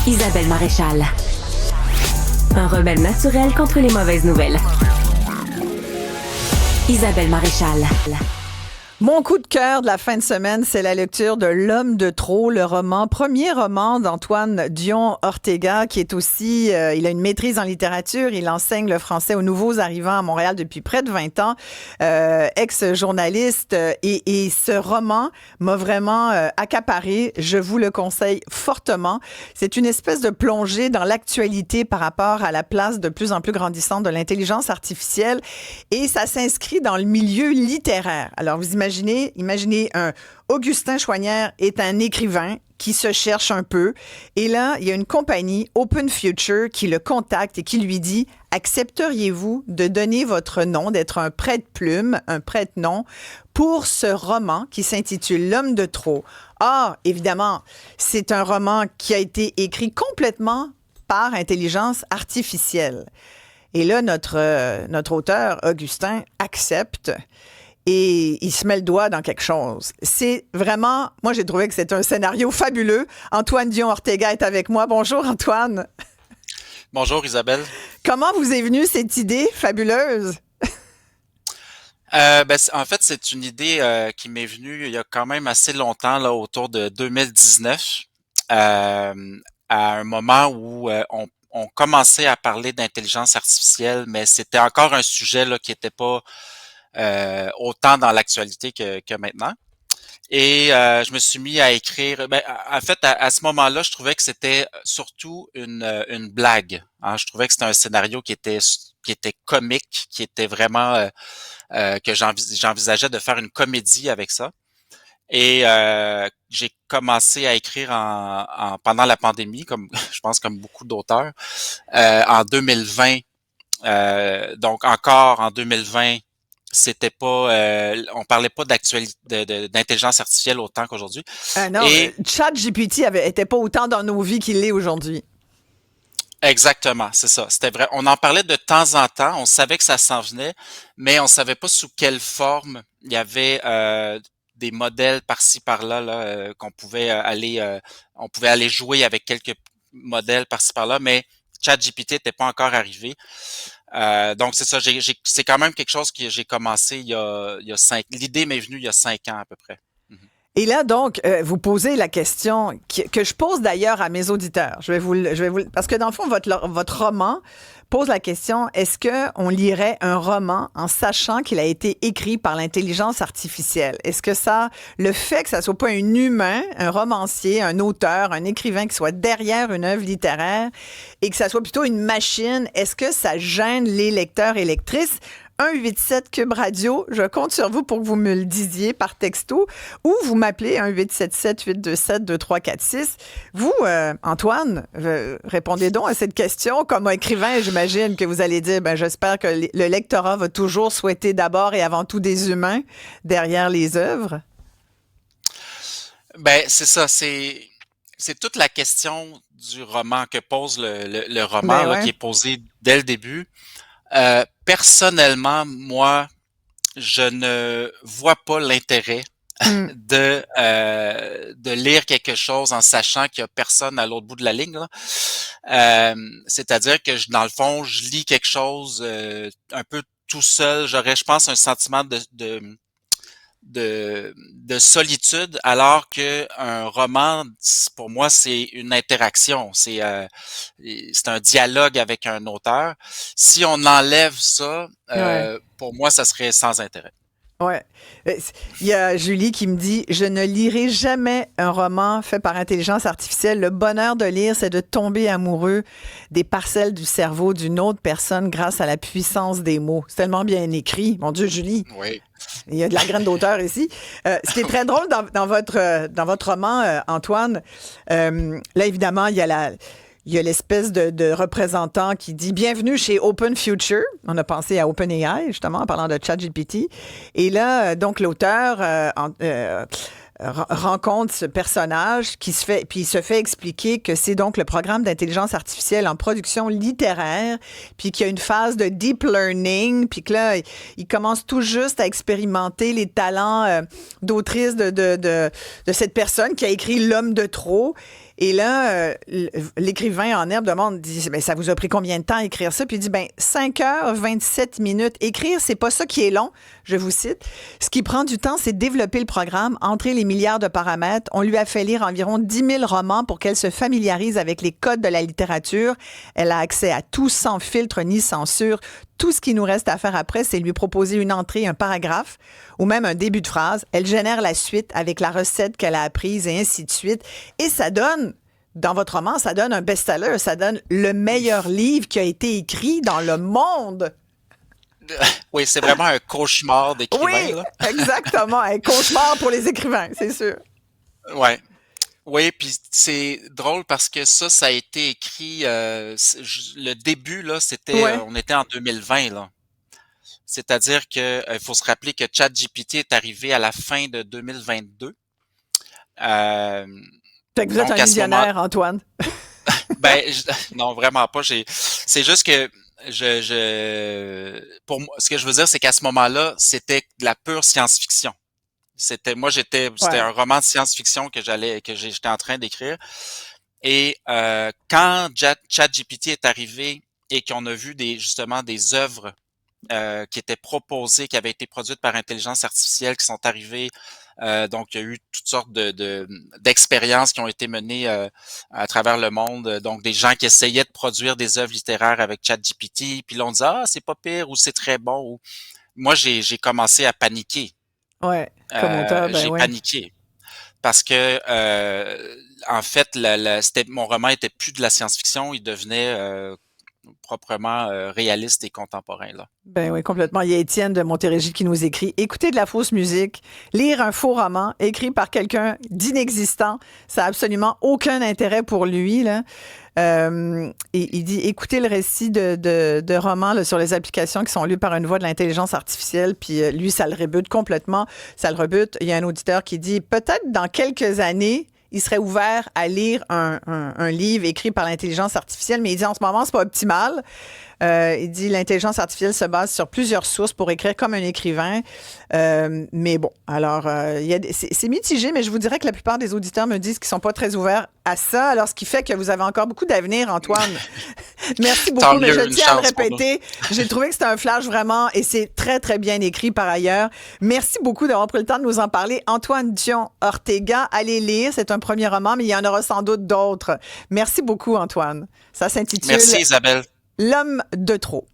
Isabelle Maréchal. Un remède naturel contre les mauvaises nouvelles. Isabelle Maréchal. Mon coup de cœur de la fin de semaine, c'est la lecture de L'Homme de trop, le premier roman d'Antoine Dion Ortega, qui est aussi, il a une maîtrise en littérature, il enseigne le français aux nouveaux arrivants à Montréal depuis près de 20 ans, ex-journaliste, et ce roman m'a vraiment accaparé, je vous le conseille fortement. C'est une espèce de plongée dans l'actualité par rapport à la place de plus en plus grandissante de l'intelligence artificielle, et ça s'inscrit dans le milieu littéraire. Alors, vous imaginez un Augustin Chouanière est un écrivain qui se cherche un peu. Et là, il y a une compagnie, Open Future, qui le contacte et qui lui dit « Accepteriez-vous de donner votre nom, d'être un prête-plume, un prête-nom, pour ce roman qui s'intitule L'Homme de trop ». Ah, évidemment, c'est un roman qui a été écrit complètement par intelligence artificielle. Et là, notre auteur, Augustin, accepte. Et il se met le doigt dans quelque chose. C'est vraiment... Moi, j'ai trouvé que c'est un scénario fabuleux. Antoine Dion Ortega est avec moi. Bonjour, Antoine. Bonjour, Isabelle. Comment vous est venue cette idée fabuleuse? En fait, c'est une idée qui m'est venue il y a quand même assez longtemps, là, autour de 2019, à un moment où on commençait à parler d'intelligence artificielle, mais c'était encore un sujet là, qui n'était pas autant dans l'actualité que maintenant. Et je me suis mis à écrire. En fait, à ce moment-là, je trouvais que c'était surtout une blague. Hein. Je trouvais que c'était un scénario qui était comique, qui était vraiment que j'envisageais de faire une comédie avec ça. Et j'ai commencé à écrire pendant la pandémie, comme je pense comme beaucoup d'auteurs, en 2020. Donc encore en 2020. C'était pas, on parlait pas d'actualité, d'intelligence artificielle autant qu'aujourd'hui. Non, ChatGPT était pas autant dans nos vies qu'il l'est aujourd'hui. Exactement, c'est ça. C'était vrai. On en parlait de temps en temps. On savait que ça s'en venait, mais on savait pas sous quelle forme. Il y avait des modèles par-ci par-là là, qu'on pouvait on pouvait aller jouer avec quelques modèles par-ci par-là, mais ChatGPT n'était pas encore arrivé. Donc c'est ça, c'est quand même quelque chose que j'ai commencé il y a 5. L'idée m'est venue il y a 5 ans à peu près. Mm-hmm. Et là, donc, vous posez la question que je pose d'ailleurs à mes auditeurs. Parce que dans le fond, votre roman pose la question, est-ce qu'on lirait un roman en sachant qu'il a été écrit par l'intelligence artificielle? Est-ce que le fait que ça soit pas un humain, un romancier, un auteur, un écrivain qui soit derrière une œuvre littéraire et que ça soit plutôt une machine, est-ce que ça gêne les lecteurs et lectrices? 187 Cube Radio, je compte sur vous pour que vous me le disiez par texto ou vous m'appelez 1-877-827-2346. Vous, Antoine, répondez donc à cette question. Comme écrivain, j'imagine que vous allez dire, j'espère que le lectorat va toujours souhaiter d'abord et avant tout des humains derrière les œuvres. C'est ça, c'est toute la question du roman que pose le roman là, qui est posé dès le début. Personnellement, moi, je ne vois pas l'intérêt de lire quelque chose en sachant qu'il y a personne à l'autre bout de la ligne. Là. C'est-à-dire que dans le fond, je lis quelque chose un peu tout seul. J'aurais, je pense, un sentiment de solitude, alors que un roman, pour moi, c'est une interaction, c'est un dialogue avec un auteur. Si on enlève ça, pour moi, ça serait sans intérêt. Ouais. Il y a Julie qui me dit « Je ne lirai jamais un roman fait par intelligence artificielle. Le bonheur de lire, c'est de tomber amoureux des parcelles du cerveau d'une autre personne grâce à la puissance des mots. » C'est tellement bien écrit. Mon Dieu, Julie. Oui. Il y a de la graine d'auteur ici. Ce qui est très drôle dans votre roman, Antoine, là, évidemment, il y a l'espèce de représentant qui dit « Bienvenue chez Open Future ». On a pensé à OpenAI, justement, en parlant de ChatGPT. Et là, donc, l'auteur rencontre ce personnage puis il se fait expliquer que c'est donc le programme d'intelligence artificielle en production littéraire, puis qu'il y a une phase de deep learning, puis que là, il commence tout juste à expérimenter les talents d'autrice de cette personne qui a écrit L'Homme de trop. Et là, l'écrivain en herbe demande, dit, ben, ça vous a pris combien de temps à écrire ça? Puis il dit, ben, 5h27. Écrire, c'est pas ça qui est long, je vous cite. Ce qui prend du temps, c'est développer le programme, entrer les milliards de paramètres. On lui a fait lire environ 10 000 romans pour qu'elle se familiarise avec les codes de la littérature. Elle a accès à tout sans filtre ni censure. Tout ce qui nous reste à faire après, c'est lui proposer une entrée, un paragraphe ou même un début de phrase. Elle génère la suite avec la recette qu'elle a apprise et ainsi de suite. Et ça donne, dans votre roman, ça donne un best-seller, ça donne le meilleur livre qui a été écrit dans le monde. Oui, c'est vraiment un cauchemar d'écrivain. Oui, là. exactement. Un cauchemar pour les écrivains, c'est sûr. Ouais. Oui, puis c'est drôle parce que ça a été écrit, le début, là, c'était, Ouais. on était en 2020, là. C'est-à-dire que, il faut se rappeler que ChatGPT est arrivé à la fin de 2022. Euh, Fait que vous êtes donc un à ce moment, visionnaire, Antoine. ben, non, vraiment pas. C'est juste que pour moi, ce que je veux dire, c'est qu'à ce moment-là, c'était de la pure science-fiction. C'était Ouais. un roman de science-fiction j'étais en train d'écrire. Et quand ChatGPT est arrivé et qu'on a vu justement des œuvres qui étaient proposées, qui avaient été produites par intelligence artificielle, qui sont arrivées. Donc, il y a eu toutes sortes d'expériences qui ont été menées à travers le monde. Donc, des gens qui essayaient de produire des œuvres littéraires avec ChatGPT, puis là, on disait « Ah, c'est pas pire » ou « C'est très bon » ou moi, j'ai commencé à paniquer. Ouais. Comme auteur, ben J'ai oui. paniqué parce que en fait, mon roman était plus de la science-fiction, il devenait proprement réaliste et contemporain là. Ben oui, complètement. Il y a Étienne de Montérégie qui nous écrit: écouter de la fausse musique, lire un faux roman écrit par quelqu'un d'inexistant, ça n'a absolument aucun intérêt pour lui, là. Et il dit écouter le récit de romans là, sur les applications qui sont lus par une voix de l'intelligence artificielle, puis lui, ça le rebute complètement. Ça le rebute. Il y a un auditeur qui dit peut-être dans quelques années, il serait ouvert à lire un livre écrit par l'intelligence artificielle, mais il dit en ce moment, c'est pas optimal. Il dit l'intelligence artificielle se base sur plusieurs sources pour écrire comme un écrivain. Mais bon, alors, c'est mitigé, mais je vous dirais que la plupart des auditeurs me disent qu'ils sont pas très ouverts à ça. Alors, ce qui fait que vous avez encore beaucoup d'avenir, Antoine. Merci beaucoup, mais je tiens à le répéter. J'ai trouvé que c'était un flash vraiment, et c'est très, très bien écrit par ailleurs. Merci beaucoup d'avoir pris le temps de nous en parler. Antoine Dion-Ortega, allez lire. C'est un premier roman, mais il y en aura sans doute d'autres. Merci beaucoup, Antoine. Ça s'intitule Merci Isabelle. L'homme de trop.